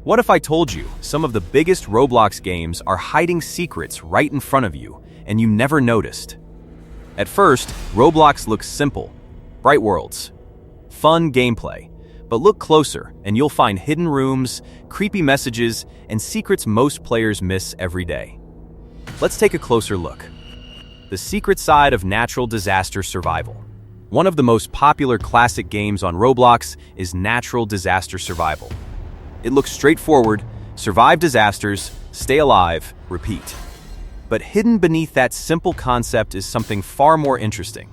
What if I told you some of the biggest Roblox games are hiding secrets right in front of you and you never noticed? At first, Roblox looks simple, bright worlds, fun gameplay, but look closer and you'll find hidden rooms, creepy messages, and secrets most players miss every day. Let's take a closer look. The secret side of natural disaster survival. One of the most popular classic games on Roblox is natural disaster survival. It looks straightforward: survive disasters, stay alive, repeat. But hidden beneath that simple concept is something far more interesting.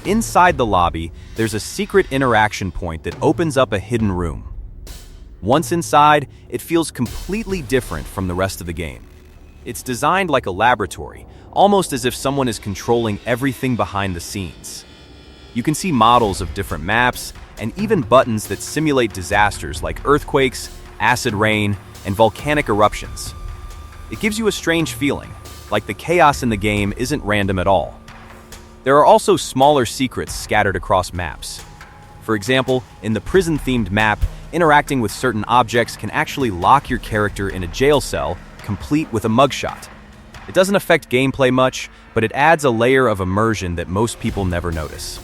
Inside the lobby, there's a secret interaction point that opens up a hidden room. Once inside, it feels completely different from the rest of the game. It's designed like a laboratory, almost as if someone is controlling everything behind the scenes. You can see models of different maps, and even buttons that simulate disasters like earthquakes, acid rain, and volcanic eruptions. It gives you a strange feeling, like the chaos in the game isn't random at all. There are also smaller secrets scattered across maps. For example, in the prison-themed map, interacting with certain objects can actually lock your character in a jail cell, complete with a mugshot. It doesn't affect gameplay much, but it adds a layer of immersion that most people never notice.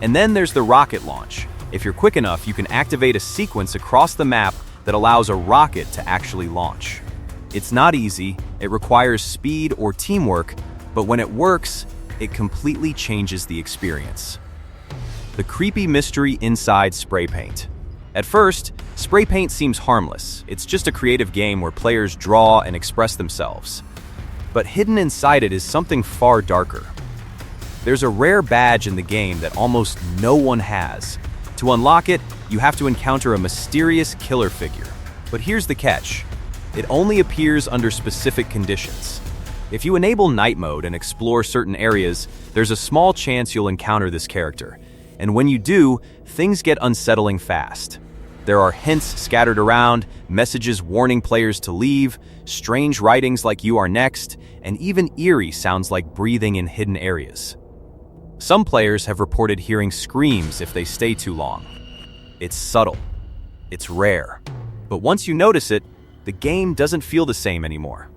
And then there's the rocket launch. If you're quick enough, you can activate a sequence across the map that allows a rocket to actually launch. It's not easy, it requires speed or teamwork, but when it works, it completely changes the experience. The creepy mystery inside spray paint. At first, spray paint seems harmless. It's just a creative game where players draw and express themselves. But hidden inside it is something far darker. There's a rare badge in the game that almost no one has. To unlock it, you have to encounter a mysterious killer figure. But here's the catch: it only appears under specific conditions. If you enable night mode and explore certain areas, there's a small chance you'll encounter this character. And when you do, things get unsettling fast. There are hints scattered around, messages warning players to leave, strange writings like "you are next," and even eerie sounds like breathing in hidden areas. Some players have reported hearing screams if they stay too long. It's subtle. It's rare. But once you notice it, the game doesn't feel the same anymore.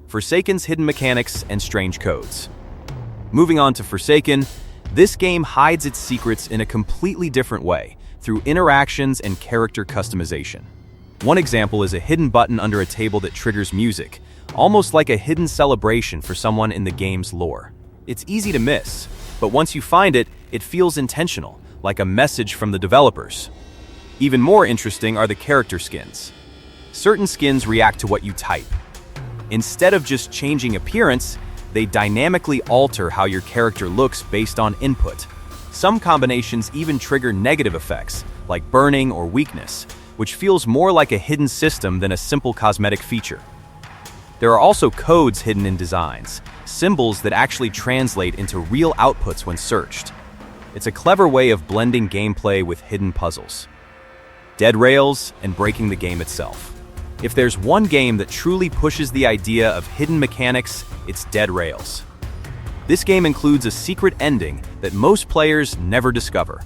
Forsaken's hidden mechanics and strange codes. Moving on to Forsaken, this game hides its secrets in a completely different way, through interactions and character customization. One example is a hidden button under a table that triggers music, almost like a hidden celebration for someone in the game's lore. It's easy to miss, but once you find it, it feels intentional, like a message from the developers. Even more interesting are the character skins. Certain skins react to what you type. Instead of just changing appearance, they dynamically alter how your character looks based on input. Some combinations even trigger negative effects, like burning or weakness, which feels more like a hidden system than a simple cosmetic feature. There are also codes hidden in designs, symbols that actually translate into real outputs when searched. It's a clever way of blending gameplay with hidden puzzles. Dead rails and breaking the game itself. If there's one game that truly pushes the idea of hidden mechanics, it's Dead Rails. This game includes a secret ending that most players never discover.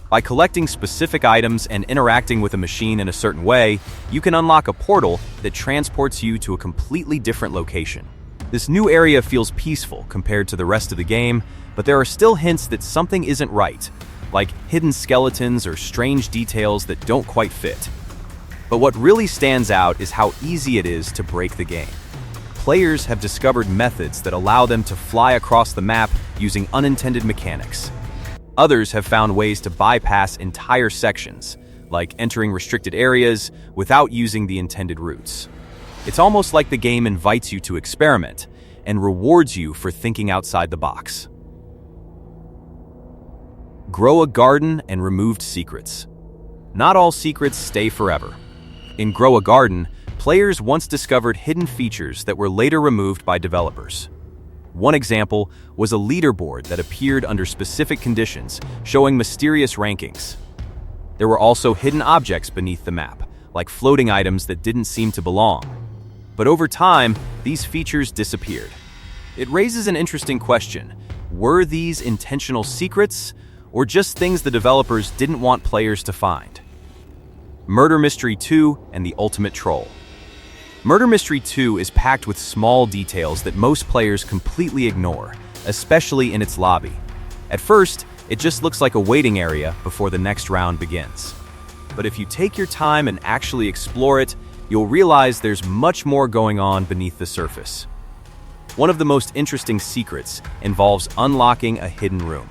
By collecting specific items and interacting with a machine in a certain way, you can unlock a portal that transports you to a completely different location. This new area feels peaceful compared to the rest of the game, but there are still hints that something isn't right, like hidden skeletons or strange details that don't quite fit. But what really stands out is how easy it is to break the game. Players have discovered methods that allow them to fly across the map using unintended mechanics. Others have found ways to bypass entire sections, like entering restricted areas without using the intended routes. It's almost like the game invites you to experiment and rewards you for thinking outside the box. Grow a garden and removed secrets. Not all secrets stay forever. In Grow a Garden, players once discovered hidden features that were later removed by developers. One example was a leaderboard that appeared under specific conditions, showing mysterious rankings. There were also hidden objects beneath the map, like floating items that didn't seem to belong. But over time, these features disappeared. It raises an interesting question: were these intentional secrets, or just things the developers didn't want players to find? Murder Mystery 2 and the Ultimate Troll. Murder Mystery 2 is packed with small details that most players completely ignore, especially in its lobby. At first, it just looks like a waiting area before the next round begins. But if you take your time and actually explore it, you'll realize there's much more going on beneath the surface. One of the most interesting secrets involves unlocking a hidden room.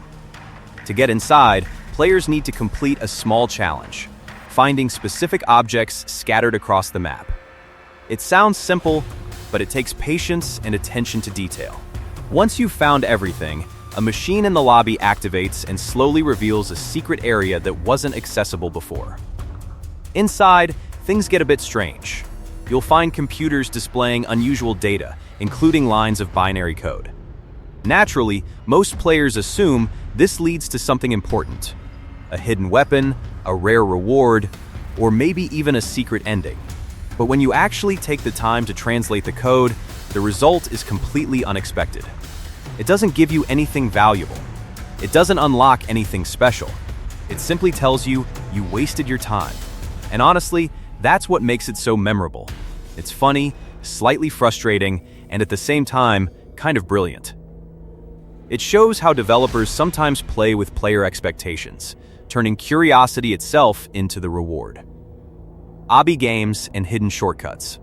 To get inside, players need to complete a small challenge, finding specific objects scattered across the map. It sounds simple, but it takes patience and attention to detail. Once you've found everything, a machine in the lobby activates and slowly reveals a secret area that wasn't accessible before. Inside, things get a bit strange. You'll find computers displaying unusual data, including lines of binary code. Naturally, most players assume this leads to something important: a hidden weapon, a rare reward, or maybe even a secret ending. But when you actually take the time to translate the code, the result is completely unexpected. It doesn't give you anything valuable. It doesn't unlock anything special. It simply tells you you wasted your time. And honestly, that's what makes it so memorable. It's funny, slightly frustrating, and at the same time, kind of brilliant. It shows how developers sometimes play with player expectations, turning curiosity itself into the reward. Obby games and hidden shortcuts.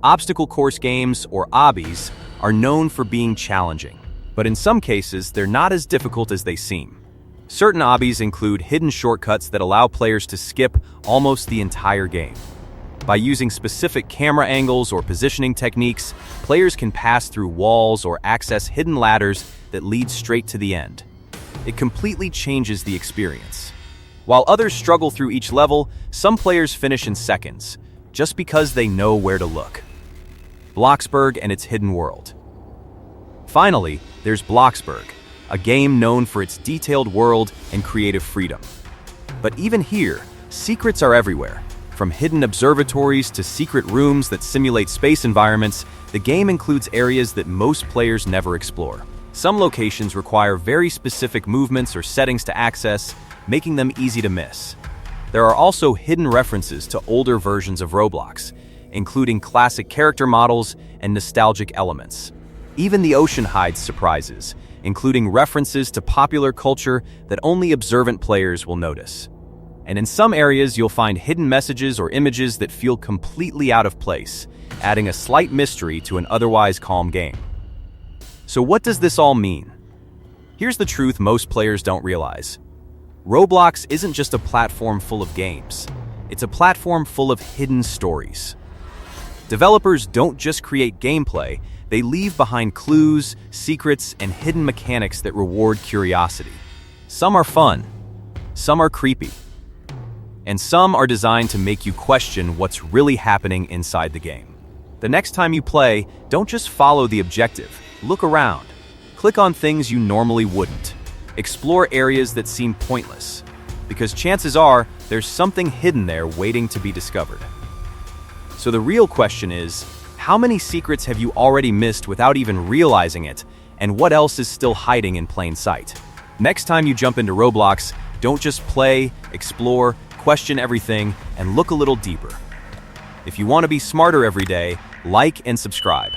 Obstacle course games, or obbies, are known for being challenging, but in some cases, they're not as difficult as they seem. Certain obbies include hidden shortcuts that allow players to skip almost the entire game. By using specific camera angles or positioning techniques, players can pass through walls or access hidden ladders that lead straight to the end. It completely changes the experience. While others struggle through each level, some players finish in seconds, just because they know where to look. Bloxburg and its hidden world. Finally, there's Bloxburg, a game known for its detailed world and creative freedom. But even here, secrets are everywhere. From hidden observatories to secret rooms that simulate space environments, the game includes areas that most players never explore. Some locations require very specific movements or settings to access, making them easy to miss. There are also hidden references to older versions of Roblox, including classic character models and nostalgic elements. Even the ocean hides surprises, including references to popular culture that only observant players will notice. And in some areas, you'll find hidden messages or images that feel completely out of place, adding a slight mystery to an otherwise calm game. So what does this all mean? Here's the truth most players don't realize. Roblox isn't just a platform full of games. It's a platform full of hidden stories. Developers don't just create gameplay, they leave behind clues, secrets, and hidden mechanics that reward curiosity. Some are fun, some are creepy, and some are designed to make you question what's really happening inside the game. The next time you play, don't just follow the objective. Look around. Click on things you normally wouldn't. Explore areas that seem pointless, because chances are there's something hidden there waiting to be discovered. So the real question is, how many secrets have you already missed without even realizing it, and what else is still hiding in plain sight? Next time you jump into Roblox, don't just play, explore, question everything, and look a little deeper. If you want to be smarter every day, like and subscribe.